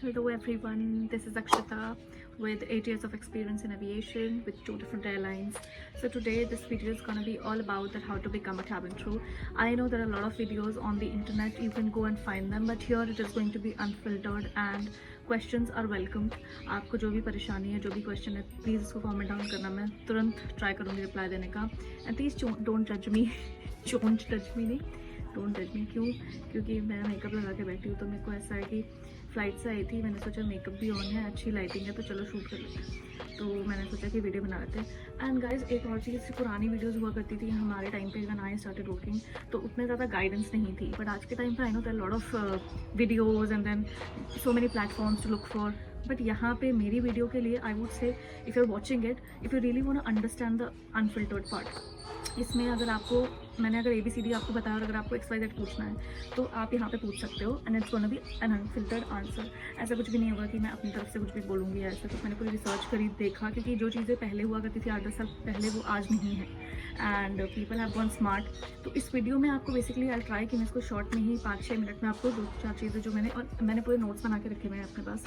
Hello everyone, this is Akshita with 8 years of experience in aviation with 2 different airlines. So today this video is gonna be all about that how to become a cabin crew. I know there are a lot of videos on the internet, you can go and find them, but here it is going to be unfiltered and questions are welcomed. आपको जो भी परेशानी है, जो भी question है, please उसको comment down करना, मैं तुरंत ट्राई करूँगी रिप्लाई देने का. एंड प्लीज़ डोंट जज मी डोंट जज मी नहीं डोंट जज मी. क्यों? क्योंकि मैं मेकअप लगा के बैठी हूँ तो मेरे को ऐसा है कि फ्लाइट से आई थी, मैंने सोचा मेकअप भी ऑन है, अच्छी लाइटिंग है तो चलो शूट कर लेते हैं. तो मैंने सोचा कि वीडियो बना लेते हैं. एंड गाइज एक और चीज़, पुरानी वीडियोस हुआ करती थी हमारे टाइम पे व्हेन आई स्टार्टेड वर्किंग, तो उतने ज़्यादा गाइडेंस नहीं थी. बट आज के टाइम पे I know there lot of videos and then so many platforms to look for. But यहाँ पे मेरी वीडियो के लिए I would say if you are watching it, if you really want to understand the unfiltered part, इसमें अगर आपको मैंने अगर ABCD आपको बताया और अगर आपको XYZ पूछना है तो आप यहाँ पे पूछ सकते हो and it's gonna be an unfiltered answer. ऐसा कुछ भी नहीं होगा कि मैं अपनी तरफ से कुछ भी बोलूँगी ऐसा. तो मैंने पूरी रिसर्च करी, देखा, क्योंकि जो चीज़ें पहले हुआ करती थी 8-10 साल पहले वो आज नहीं है and people have gone smart. तो इस वीडियो में आपको बेसिकली आई ट्राई कि मैं इसको शॉर्ट में ही 5-6 मिनट में आपको 2-4 चीज़ें जो मैंने पूरे नोट्स बना के रखे हुए हैं अपने पास,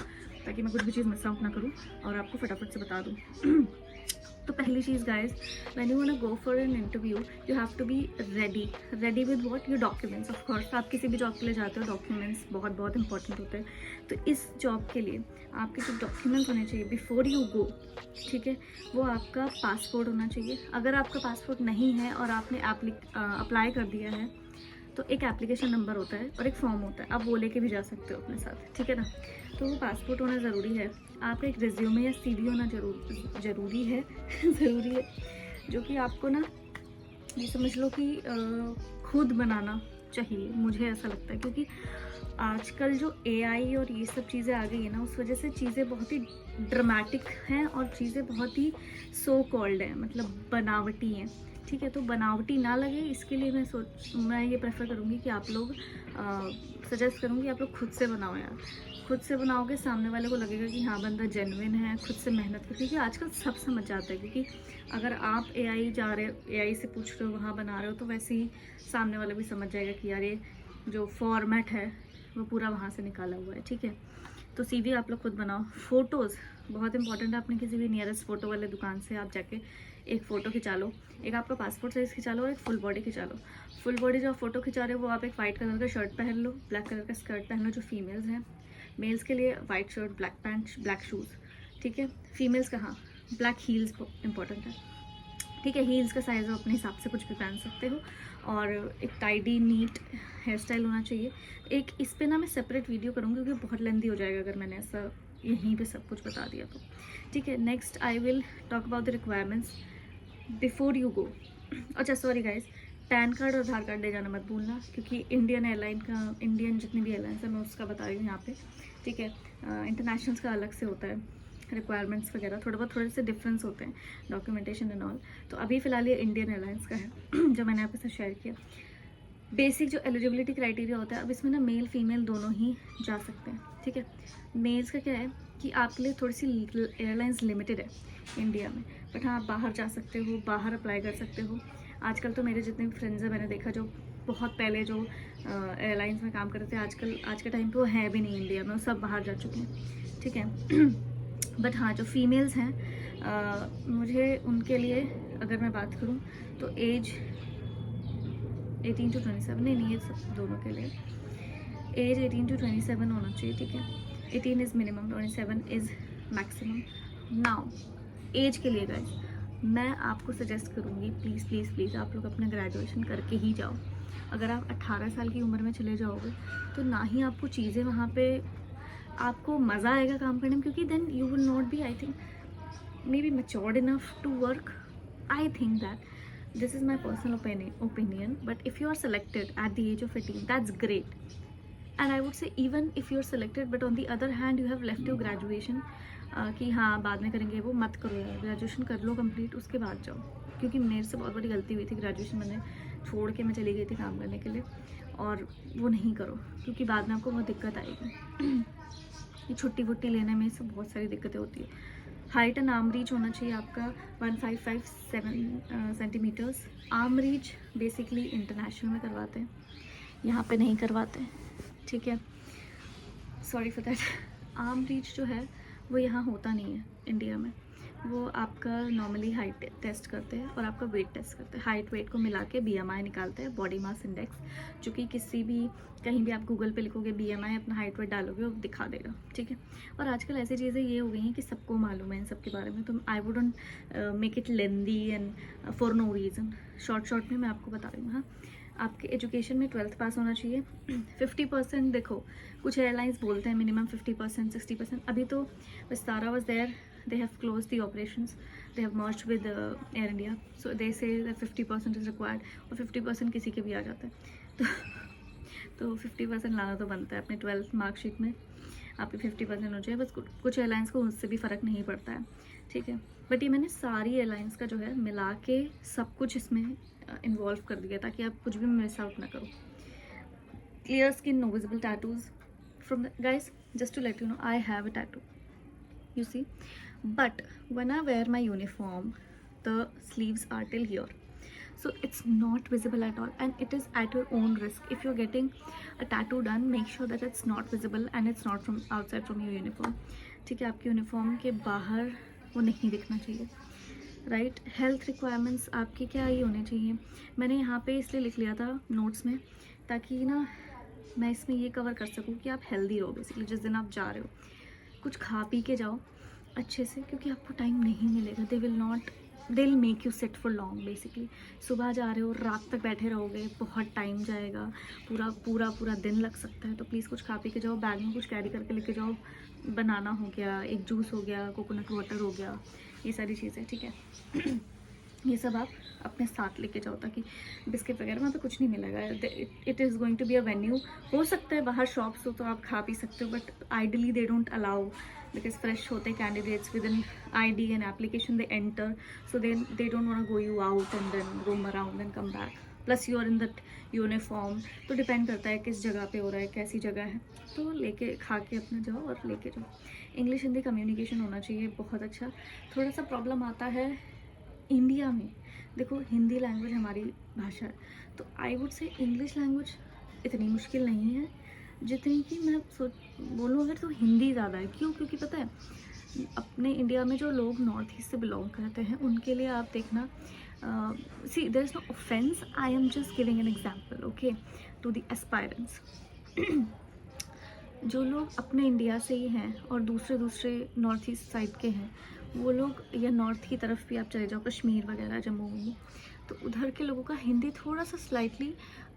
ताकि मैं कुछ भी चीज़ मिस आउट ना करूँ और आपको फटाफट से बता दूँ. तो पहली चीज़ guys, when you want to go for an interview you have to be ready with what, your documents. Of course आप किसी भी जॉब के लिए जाते हो, डॉक्यूमेंट्स बहुत बहुत इंपॉर्टेंट होते हैं. तो इस जॉब के लिए आपके जो डॉक्यूमेंट्स होने चाहिए बिफोर यू गो, ठीक है, वो आपका पासपोर्ट होना चाहिए. अगर आपका पासपोर्ट नहीं है और आपने अप्लाई कर दिया है तो एक एप्लीकेशन नंबर होता है और एक फॉर्म होता है, आप वो लेके भी जा सकते हो अपने साथ, ठीक है ना. तो वो पासपोर्ट होना ज़रूरी है. आपका एक रिज्यूमे या CV होना ज़रूरी है ज़रूरी है, जो कि आपको ना ये समझ लो कि खुद बनाना चाहिए, मुझे ऐसा लगता है. क्योंकि आजकल जो AI और ये सब चीज़ें आ गई है ना, उस वजह से चीज़ें बहुत ही ड्रामेटिक हैं और चीज़ें बहुत ही सो कॉल्ड हैं, मतलब बनावटी हैं, ठीक है. तो बनावटी ना लगे इसके लिए मैं ये प्रेफर करूँगी कि आप लोग सजेस्ट करूँगी आप लोग खुद से बनाओ यार. खुद से बनाओगे, सामने वाले को लगेगा कि हाँ बंदा जेन्युइन है, खुद से मेहनत कर. क्योंकि आजकल सब समझ जाता है, क्योंकि अगर आप AI जा रहे हो, AI से पूछ रहे हो, वहाँ बना रहे हो, तो वैसे ही सामने वाले भी समझ जाएगा कि यार ये जो फॉर्मेट है वो पूरा वहाँ से निकाला हुआ है, ठीक है. तो CV आप लोग खुद बनाओ. फ़ोटोज़ बहुत इंपॉर्टेंट है. अपने किसी भी नियरेस्ट फ़ोटो वाले दुकान से आप जाके एक फ़ोटो खिंचा लो, एक आपका पासपोर्ट साइज़ खिंचा लो और एक फुल बॉडी खिंचा लो. फुल बॉडी जो आप फ़ोटो खिंचा रहे हो वो आप एक वाइट कलर का शर्ट पहन लो, ब्लैक कलर का स्कर्ट पहन लो जो फीमेल्स हैं. मेल्स के लिए white shirt, black pant, black shoes, ठीक है. फीमेल्स का हाँ ब्लैक हील्स इंपॉर्टेंट है, ठीक है. हील्स का साइज़ आप अपने हिसाब से कुछ भी पहन सकते हो. और एक टाइडी नीट हेयर स्टाइल होना चाहिए. एक इस पे ना मैं सेपरेट वीडियो करूँगी क्योंकि बहुत लेंदी हो जाएगा अगर मैंने ऐसा यहीं पे सब कुछ बता दिया तो, ठीक है. Next I will talk about the requirements before you गो. अच्छा सॉरी गाइज, पैन कार्ड और आधार कार्ड ले जाना मत भूलना, क्योंकि इंडियन जितनी भी एयरलाइंस है मैं उसका बता रही हूँ यहाँ पे, ठीक है. इंटरनेशनल्स का अलग से होता है, रिक्वायरमेंट्स वगैरह थोड़े से डिफरेंस होते हैं, डॉक्यूमेंटेशन एंड ऑल. तो अभी फ़िलहाल ये इंडियन एयरलाइंस का है जो मैंने आपके साथ शेयर किया. बेसिक जो एलिजिबिलिटी क्राइटेरिया होता है, अब इसमें ना मेल फीमेल दोनों ही जा सकते हैं, ठीक है. मेल्स का क्या है कि आपके लिए थोड़ी सी एयरलाइंस लिमिटेड है इंडिया में, बट हाँ आप बाहर जा सकते हो, बाहर अप्लाई कर सकते हो. आजकल तो मेरे जितने भी फ्रेंड्स हैं मैंने देखा जो बहुत पहले जो एयरलाइंस में काम करते थे, आजकल आज के टाइम पे वो है भी नहीं इंडिया में, वो सब बाहर जा चुके हैं, ठीक है. बट हाँ जो फीमेल्स हैं मुझे उनके लिए अगर मैं बात करूँ तो एज 18 to 27 नहीं ये सब दोनों के लिए एज 18 to 27 होना चाहिए, ठीक है. 18 is minimum, 27 is maximum. Now age के लिए गाइस मैं आपको सजेस्ट करूँगी प्लीज़ प्लीज़ प्लीज़ आप लोग अपना ग्रेजुएशन करके ही जाओ. अगर आप 18 साल की उम्र में चले जाओगे तो ना ही आपको चीज़ें वहाँ पे आपको मज़ा आएगा काम करने में, क्योंकि then you will not be I think maybe matured enough to work. I think that this is my personal opinion, but if you are selected at the age of 18 that's great. And I would say even if you're selected but on the other hand you have left your graduation कि हाँ बाद में करेंगे, वो मत करो यार. Graduation कर लो कंप्लीट, उसके बाद जाओ. क्योंकि मेरे से बहुत बड़ी गलती हुई थी, ग्रेजुएशन मैंने छोड़ के मैं चली गई थी काम करने के लिए, और वो नहीं करो क्योंकि बाद में आपको बहुत दिक्कत आएगी. ये छुट्टी वुट्टी लेने में सब बहुत सारी दिक्कतें होती है. हाइट एंड आर्म रीच होना चाहिए आपका 1557 centimetres. Arm reach basically international में करवाते हैं, यहाँ पे नहीं करवाते, ठीक है. Sorry for that. Arm reach जो है वो यहाँ होता नहीं है इंडिया में। वो आपका नॉर्मली हाइट टेस्ट करते हैं और आपका वेट टेस्ट करते हैं, हाइट वेट को मिला के BMI निकालते हैं, बॉडी मास इंडेक्स, जो कि किसी भी कहीं भी आप गूगल पे लिखोगे BMI, अपना हाइट वेट डालोगे वो दिखा देगा, ठीक है। और आजकल ऐसी चीज़ें ये हो गई हैं कि सबको मालूम है इन सब के बारे में, तो I wouldn't make it lengthy and for no reason. Short में मैं आपको बता रही हूँ। हाँ, आपके एजुकेशन में 12th पास होना चाहिए। 50% देखो, कुछ एयरलाइंस बोलते हैं मिनिमम 50%, 60%। अभी तो Vistara was there, they have closed the operations, they have merged with Air India, so they say that 50% is required, और 50% किसी के भी आ जाता है तो 50% लाना तो बनता है अपने 12th मार्कशीट में, आपके 50% हो जाए बस। कुछ एयरलाइंस को उससे भी फ़र्क नहीं पड़ता है, ठीक है। बट ये मैंने सारी एयरलाइंस का जो है मिला के सब कुछ इसमें इन्वॉल्व कर दिया ताकि आप कुछ भी मिस आउट ना करो। Clear skin, no visible tattoos from the guys, just to let you know, I have a tattoo, you see, but when I wear my uniform the sleeves are till here, so it's not visible at all, and it is at your own risk. If you're getting a tattoo done, make sure that it's not visible and it's not from outside from your uniform, ठीक है। आपकी uniform के बाहर वो नहीं दिखना चाहिए, right. Health requirements आपकी क्या ही होने चाहिए, मैंने यहाँ पे इसलिए लिख लिया था नोट्स में ताकि ना मैं इसमें ये कवर कर सकूँ कि आप हेल्दी रहो। बेसिकली जिस दिन आप जा रहे हो कुछ खा पी के जाओ अच्छे से, क्योंकि आपको टाइम नहीं मिलेगा, they will make you sit for long. Basically सुबह जा रहे हो, रात तक बैठे रहोगे, बहुत टाइम जाएगा, पूरा दिन लग सकता है। तो प्लीज़ कुछ खा पी के जाओ, बैग में कुछ कैरी करके लेके जाओ, बनाना हो गया, एक जूस हो गया, कोकोनट वाटर हो गया, ये सारी चीज़ें, ठीक है। ये सब आप अपने साथ लेके जाओ ताकि बिस्किट वगैरह वहाँ पे कुछ नहीं मिलेगा। It is going to be a venue, हो सकता है बाहर शॉप्स हो तो आप खा पी सकते हो, but ideally they don't allow, because fresh होते candidates with in ID and application they enter, so they don't want to go you out and then roam around and come back, plus you are in that uniform. तो depend करता है किस जगह पे हो रहा है, कैसी जगह है, तो लेके खा के अपना जाओ और लेके जाओ। इंग्लिश हिंदी कम्युनिकेशन होना चाहिए बहुत अच्छा। थोड़ा सा प्रॉब्लम आता है इंडिया में, देखो हिंदी लैंग्वेज हमारी भाषा है, तो आई वुड से इंग्लिश लैंग्वेज इतनी मुश्किल नहीं है जितनी कि मैं बोलूँ अगर तो हिंदी ज़्यादा है। क्यों? क्योंकि पता है अपने इंडिया में जो लोग नॉर्थ ईस्ट से बिलोंग करते हैं उनके लिए आप देखना, see there is no offense, I am just giving an example, okay, to the aspirants. जो लोग अपने इंडिया से ही हैं और दूसरे नॉर्थ ईस्ट साइड के हैं, वो लोग, या नॉर्थ की तरफ भी आप चले जाओ, कश्मीर वगैरह, जम्मू वम्मू, तो उधर के लोगों का हिंदी थोड़ा सा स्लाइटली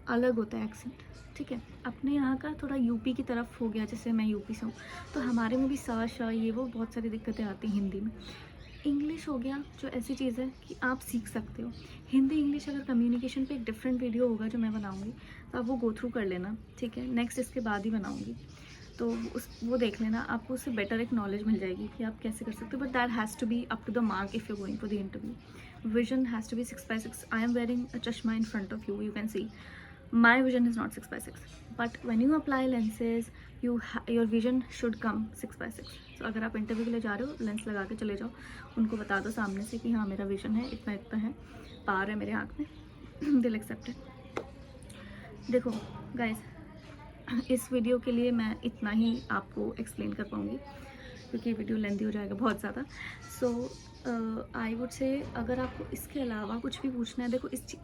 अलग होता है एक्सेंट, ठीक है। अपने यहाँ का थोड़ा यूपी की तरफ हो गया, जैसे मैं यूपी से हूँ, तो हमारे में भी सा शा ये वो बहुत सारी दिक्कतें आती हैं हिंदी में। इंग्लिश हो गया जो ऐसी चीज़ है कि आप सीख सकते हो हिंदी इंग्लिश। अगर कम्युनिकेशन पे एक डिफरेंट वीडियो होगा जो मैं बनाऊँगी, तो आप वो गो थ्रू कर लेना, ठीक है। नेक्स्ट इसके बाद ही बनाऊँगी, तो वो देख लेना, आपको उससे बेटर एक नॉलेज मिल जाएगी कि आप कैसे कर सकते हो। But that has to be up to the mark if you going for the interview. Vision has to be 6x6। I am wearing a चश्मा in front of you, you can see my vision is not 6x6, but when you apply lenses your vision should come 6x6। तो अगर आप interview के लिए जा रहे हो, lens लगा के चले जाओ, उनको बता दो सामने से कि हाँ मेरा विजन है इतना इतना है, पार है मेरे आँख में, दिल एक्सेप्टेड। देखो गाइज, इस वीडियो के लिए मैं इतना ही आपको एक्सप्लेन कर पाऊँगी क्योंकि वीडियो लेंथी हो जाएगा बहुत ज़्यादा। सो आई वुड से अगर आपको इसके अलावा कुछ भी पूछना है, देखो इस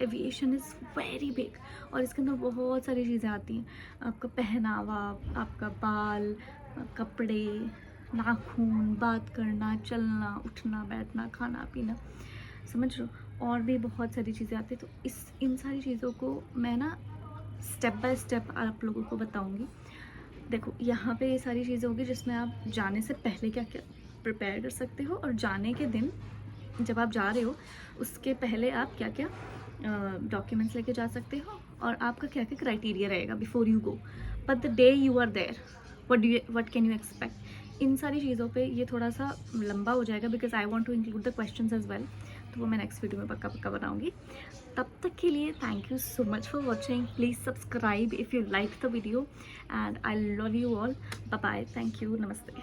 एविएशन इज़ वेरी बिग और इसके अंदर बहुत सारी चीज़ें आती हैं। आपका पहनावा, आपका बाल, कपड़े, नाखून, बात करना, चलना, उठना, बैठना, खाना पीना, समझ लो, और भी बहुत सारी चीज़ें आती हैं। तो इन सारी चीज़ों को मैं ना स्टेप बाय स्टेप आप लोगों को बताऊंगी। देखो यहाँ पे ये सारी चीज़ें होगी जिसमें आप जाने से पहले क्या क्या प्रिपेयर कर सकते हो, और जाने के दिन जब आप जा रहे हो उसके पहले आप क्या क्या डॉक्यूमेंट्स लेके जा सकते हो, और आपका क्या क्या क्राइटेरिया रहेगा before you go. But the day you are there, what can you expect, इन सारी चीज़ों पे ये थोड़ा सा लंबा हो जाएगा because I want to include the questions as well, तो वो मैं नेक्स्ट वीडियो में पक्का बनाऊंगी। तब तक के लिए thank you so much for watching, please subscribe if you like the video, and I love you all, bye bye, thank you, नमस्ते।